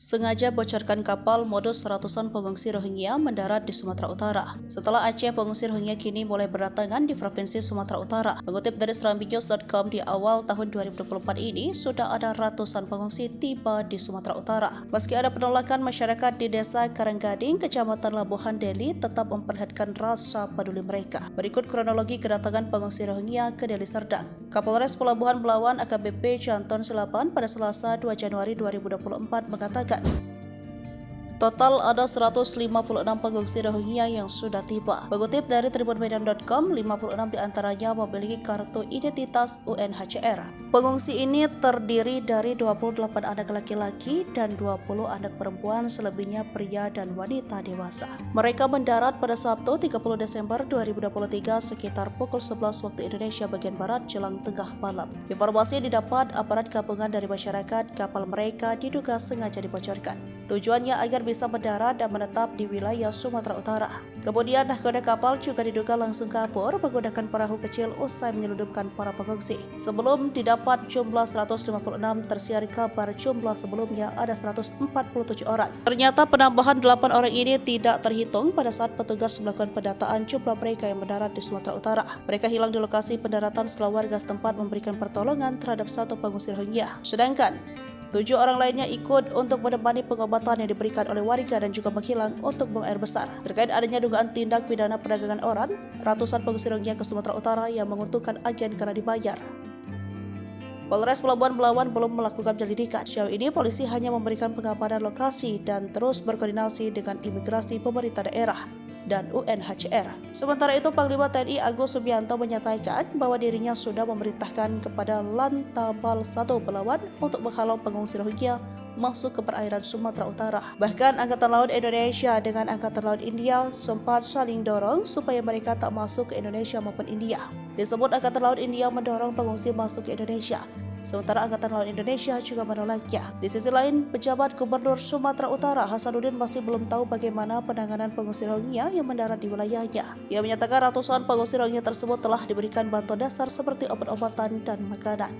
sengaja bocorkan kapal modus ratusan pengungsi Rohingya mendarat di Sumatera Utara. Setelah Aceh, pengungsi Rohingya kini mulai berdatangan di Provinsi Sumatera Utara. Mengutip dari serambinews.com, di awal tahun 2024 ini, sudah ada ratusan pengungsi tiba di Sumatera Utara. Meski ada penolakan, masyarakat di Desa Karanggading, Kecamatan Labuhan Deli tetap memperlihatkan rasa peduli mereka. Berikut kronologi kedatangan pengungsi Rohingya ke Deli Serdang. Kapolres Pelabuhan Belawan AKBP Canton Selapan pada Selasa 2 Januari 2024 mengatakan, total ada 156 pengungsi Rohingya yang sudah tiba. Mengutip dari tribunmedan.com, 56 diantaranya memiliki kartu identitas UNHCR. Pengungsi ini terdiri dari 28 anak laki-laki dan 20 anak perempuan, selebihnya pria dan wanita dewasa. Mereka mendarat pada Sabtu 30 Desember 2023 sekitar pukul 11 waktu Indonesia bagian Barat jelang tengah malam. Informasi yang didapat aparat gabungan dari masyarakat, kapal mereka diduga sengaja dibocorkan. Tujuannya agar bisa mendarat dan menetap di wilayah Sumatera Utara. Kemudian nahkoda kapal juga diduga langsung kabur menggunakan perahu kecil usai menyelundupkan para pengungsi. Sebelum didapat jumlah 156, tersiar kabar jumlah sebelumnya ada 147 orang. Ternyata penambahan 8 orang ini tidak terhitung pada saat petugas melakukan pendataan jumlah mereka yang mendarat di Sumatera Utara. Mereka hilang di lokasi pendaratan setelah warga setempat memberikan pertolongan terhadap satu pengungsi Rohingya. Sedangkan 7 orang lainnya ikut untuk menemani pengobatan yang diberikan oleh warga dan juga menghilang untuk buang air besar. Terkait adanya dugaan tindak pidana perdagangan orang, ratusan pengungsi Rohingya ke Sumatera Utara yang menguntungkan agen karena dibayar. Polres Pelabuhan Belawan belum melakukan penyelidikan. Sejauh ini polisi hanya memberikan pengamanan lokasi dan terus berkoordinasi dengan imigrasi pemerintah daerah dan UNHCR. Sementara itu, Panglima TNI Agus Subianto menyatakan bahwa dirinya sudah memerintahkan kepada Lantamal 1 Belawan untuk menghalau pengungsi Rohingya masuk ke perairan Sumatera Utara. Bahkan Angkatan Laut Indonesia dengan Angkatan Laut India sempat saling dorong supaya mereka tak masuk ke Indonesia maupun India. Disebut Angkatan Laut India mendorong pengungsi masuk ke Indonesia, sementara Angkatan Laut Indonesia juga menolaknya. Di sisi lain, pejabat Gubernur Sumatera Utara Hasanuddin masih belum tahu bagaimana penanganan pengungsi Rohingya yang mendarat di wilayahnya. Ia menyatakan ratusan pengungsi Rohingya tersebut telah diberikan bantuan dasar seperti obat-obatan dan makanan.